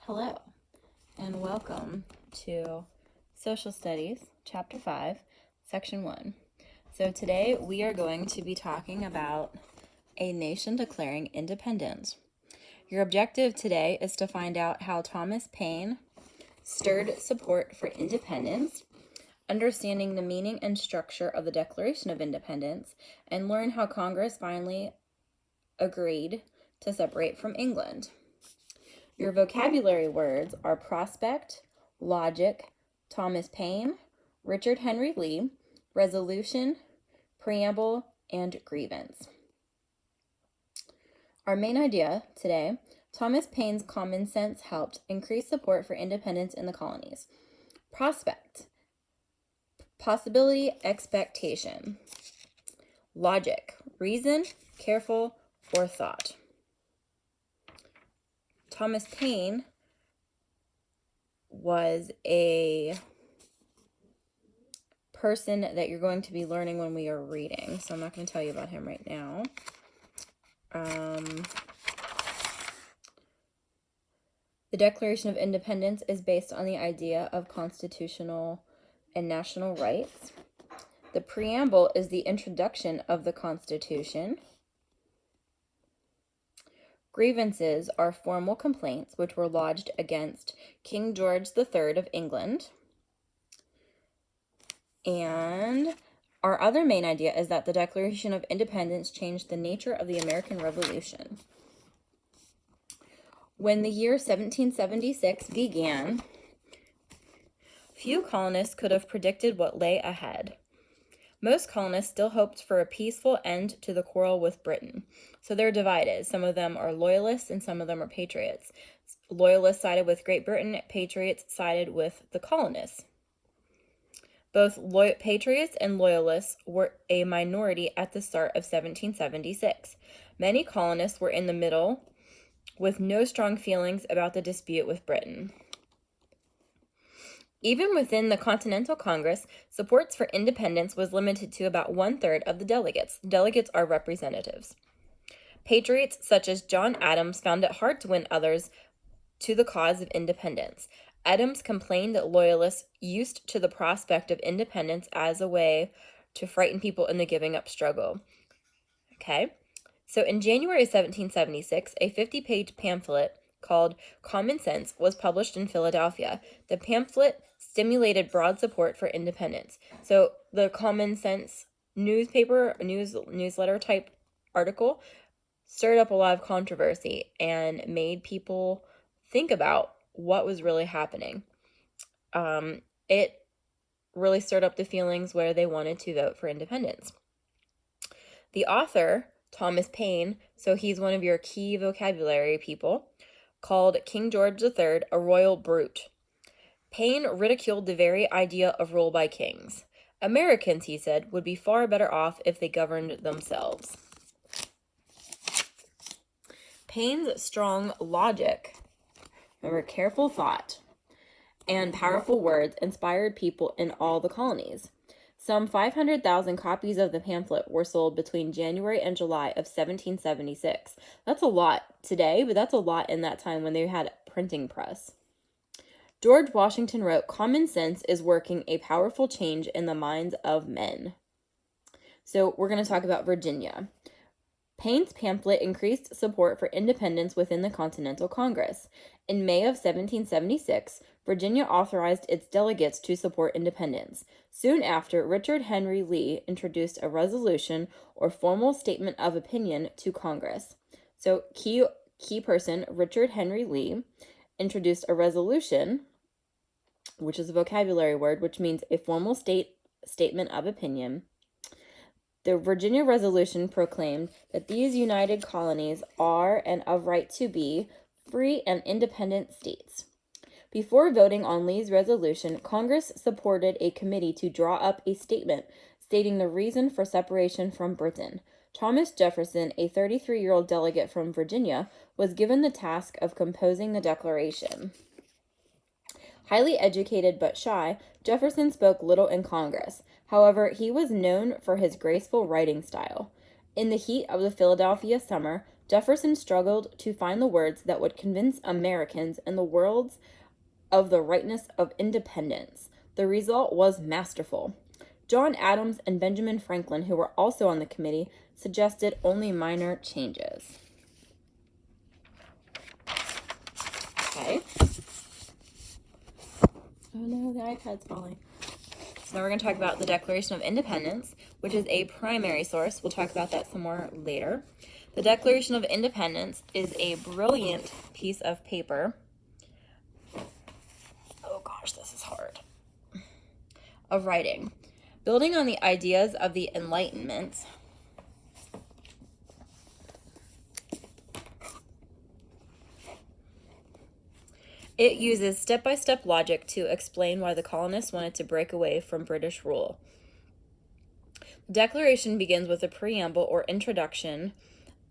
Hello, and welcome to Social Studies, Chapter 5, Section 1. So today we are going to be talking about a nation declaring independence. Your objective today is to find out how Thomas Paine stirred support for independence, understanding the meaning and structure of the Declaration of Independence, and learn how Congress finally agreed to separate from England. Your vocabulary words are prospect, logic, Thomas Paine, Richard Henry Lee, resolution, preamble, and grievance. Our main idea today, Thomas Paine's common sense helped increase support for independence in the colonies. Prospect, possibility, expectation. Logic, reason, careful, or thought. Thomas Paine was a person that you're going to be learning when we are reading, so I'm not going to tell you about him right now. The Declaration of Independence is based on the idea of constitutional and national rights. The preamble is the introduction of the Constitution. Grievances are formal complaints which were lodged against King George III of England. And our other main idea is that the Declaration of Independence changed the nature of the American Revolution. When the year 1776 began, few colonists could have predicted what lay ahead. Most colonists still hoped for a peaceful end to the quarrel with Britain. So they're divided. Some of them are loyalists and some of them are patriots. Loyalists sided with Great Britain, patriots sided with the colonists. Both patriots and loyalists were a minority at the start of 1776. Many colonists were in the middle with no strong feelings about the dispute with Britain. Even within the Continental Congress, support for independence was limited to about 1/3 of the delegates. Delegates are representatives. Patriots such as John Adams found it hard to win others to the cause of independence. Adams complained that loyalists used to the prospect of independence as a way to frighten people into giving up struggle. Okay, so in January 1776, a 50-page pamphlet called Common Sense was published in Philadelphia. The pamphlet stimulated broad support for independence. So the Common Sense newsletter type article stirred up a lot of controversy and made people think about what was really happening. It really stirred up the feelings where they wanted to vote for independence. The author, Thomas Paine, so he's one of your key vocabulary people, called King George III a royal brute. Paine ridiculed the very idea of rule by kings. Americans, he said, would be far better off if they governed themselves. Paine's strong logic, remember, careful thought, and powerful words inspired people in all the colonies. Some 500,000 copies of the pamphlet were sold between January and July of 1776. That's a lot today, but that's a lot in that time when they had a printing press. George Washington wrote, "Common sense is working a powerful change in the minds of men." So we're going to talk about Virginia. Paine's pamphlet increased support for independence within the Continental Congress. In May of 1776, Virginia authorized its delegates to support independence. Soon after, Richard Henry Lee introduced a resolution or formal statement of opinion to Congress. So key person, Richard Henry Lee, introduced a resolution, which is a vocabulary word, which means a formal statement of opinion. The Virginia Resolution proclaimed that these united colonies are and of right to be free and independent states. Before voting on Lee's resolution, Congress supported a committee to draw up a statement stating the reason for separation from Britain. Thomas Jefferson, a 33-year-old delegate from Virginia, was given the task of composing the Declaration. Highly educated but shy, Jefferson spoke little in Congress. However, he was known for his graceful writing style. In the heat of the Philadelphia summer, Jefferson struggled to find the words that would convince Americans and the world of the rightness of independence. The result was masterful. John Adams and Benjamin Franklin, who were also on the committee, suggested only minor changes. Okay. Oh no, the iPad's falling. So now we're going to talk about the Declaration of Independence, which is a primary source. We'll talk about that some more later. The Declaration of Independence is a brilliant piece of paper. Oh gosh, this is hard. Of writing. Building on the ideas of the Enlightenment, it uses step-by-step logic to explain why the colonists wanted to break away from British rule. The Declaration begins with a preamble or introduction.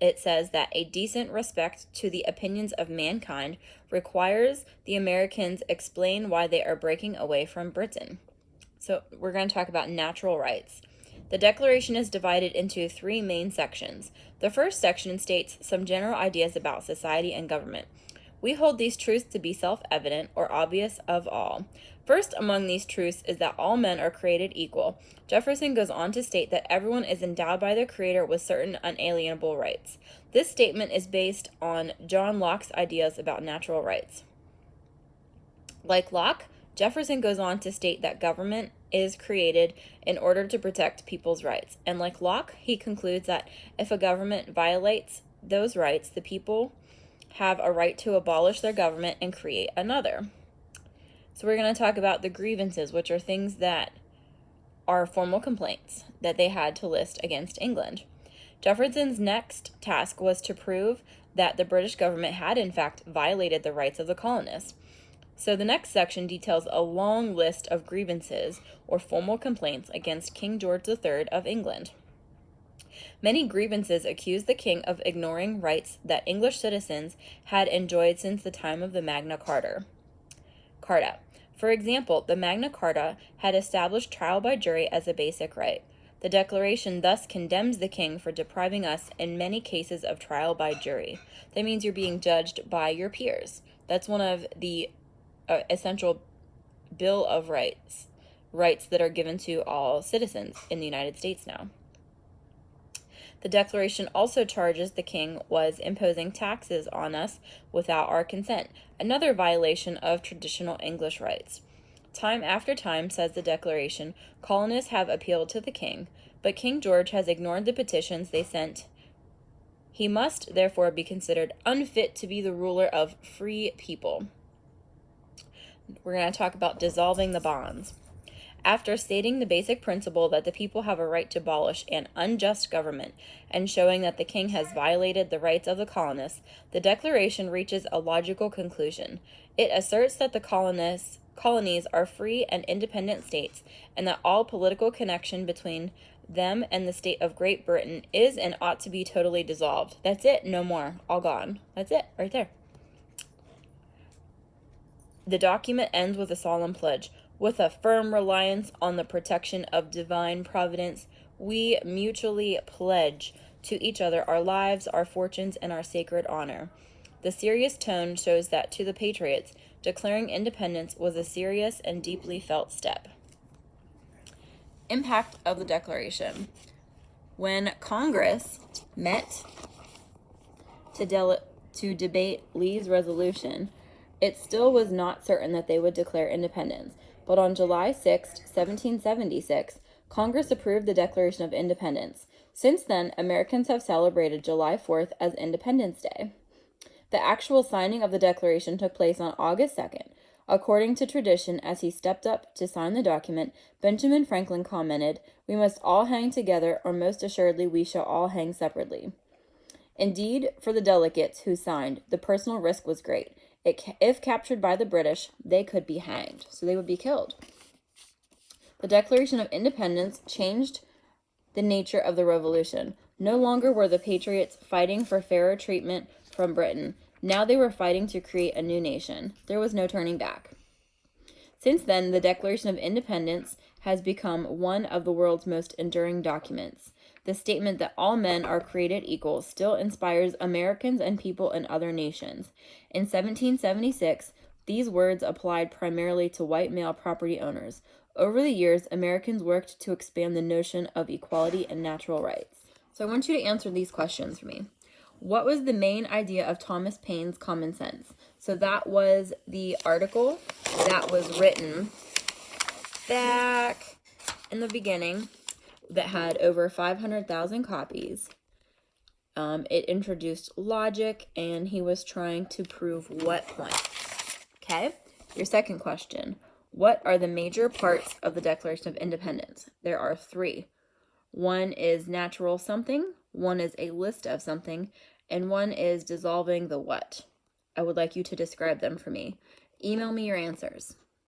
It says that a decent respect to the opinions of mankind requires the Americans explain why they are breaking away from Britain. So we're going to talk about natural rights. The Declaration is divided into 3 main sections. The first section states some general ideas about society and government. We hold these truths to be self-evident or obvious of all. First among these truths is that all men are created equal. Jefferson goes on to state that everyone is endowed by their Creator with certain unalienable rights. This statement is based on John Locke's ideas about natural rights. Like Locke, Jefferson goes on to state that government is created in order to protect people's rights. And like Locke, he concludes that if a government violates those rights, the people have a right to abolish their government and create another. So we're going to talk about the grievances, which are things that are formal complaints that they had to list against England. Jefferson's next task was to prove that the British government had in fact violated the rights of the colonists. So the next section details a long list of grievances or formal complaints against King George III of England. Many grievances accuse the king of ignoring rights that English citizens had enjoyed since the time of the Magna Carta. For example, the Magna Carta had established trial by jury as a basic right. The Declaration thus condemns the king for depriving us in many cases of trial by jury. That means you're being judged by your peers. That's one of the essential Bill of Rights that are given to all citizens in the United States now. The Declaration also charges the king was imposing taxes on us without our consent, another violation of traditional English rights. Time after time, says the Declaration, colonists have appealed to the king, but King George has ignored the petitions they sent. He must therefore be considered unfit to be the ruler of free people. We're going to talk about dissolving the bonds. After stating the basic principle that the people have a right to abolish an unjust government and showing that the king has violated the rights of the colonists, the Declaration reaches a logical conclusion. It asserts that the colonies are free and independent states and that all political connection between them and the state of Great Britain is and ought to be totally dissolved. That's it, no more, all gone. That's it, right there. The document ends with a solemn pledge. With a firm reliance on the protection of divine providence, we mutually pledge to each other our lives, our fortunes, and our sacred honor. The serious tone shows that to the patriots, declaring independence was a serious and deeply felt step. Impact of the Declaration. When Congress met to debate Lee's resolution, it still was not certain that they would declare independence. But on July 6, 1776, Congress approved the Declaration of Independence. Since then, Americans have celebrated July 4th as Independence Day. The actual signing of the Declaration took place on August 2nd. According to tradition, as he stepped up to sign the document, Benjamin Franklin commented, "We must all hang together, or most assuredly we shall all hang separately." Indeed, for the delegates who signed, the personal risk was great. If captured by the British, they could be hanged, so they would be killed. The Declaration of Independence changed the nature of the Revolution. No longer were the patriots fighting for fairer treatment from Britain. Now they were fighting to create a new nation. There was no turning back. Since then, the Declaration of Independence has become one of the world's most enduring documents. The statement that all men are created equal still inspires Americans and people in other nations. In 1776, these words applied primarily to white male property owners. Over the years, Americans worked to expand the notion of equality and natural rights. So I want you to answer these questions for me. What was the main idea of Thomas Paine's Common Sense? So that was the article that was written back in the beginning that had over 500,000 copies. It introduced logic, and he was trying to prove what point? Okay, your second question. What are the major parts of the Declaration of Independence? There are 3. One is natural something, one is a list of something, and one is dissolving the what. I would like you to describe them for me. Email me your answers.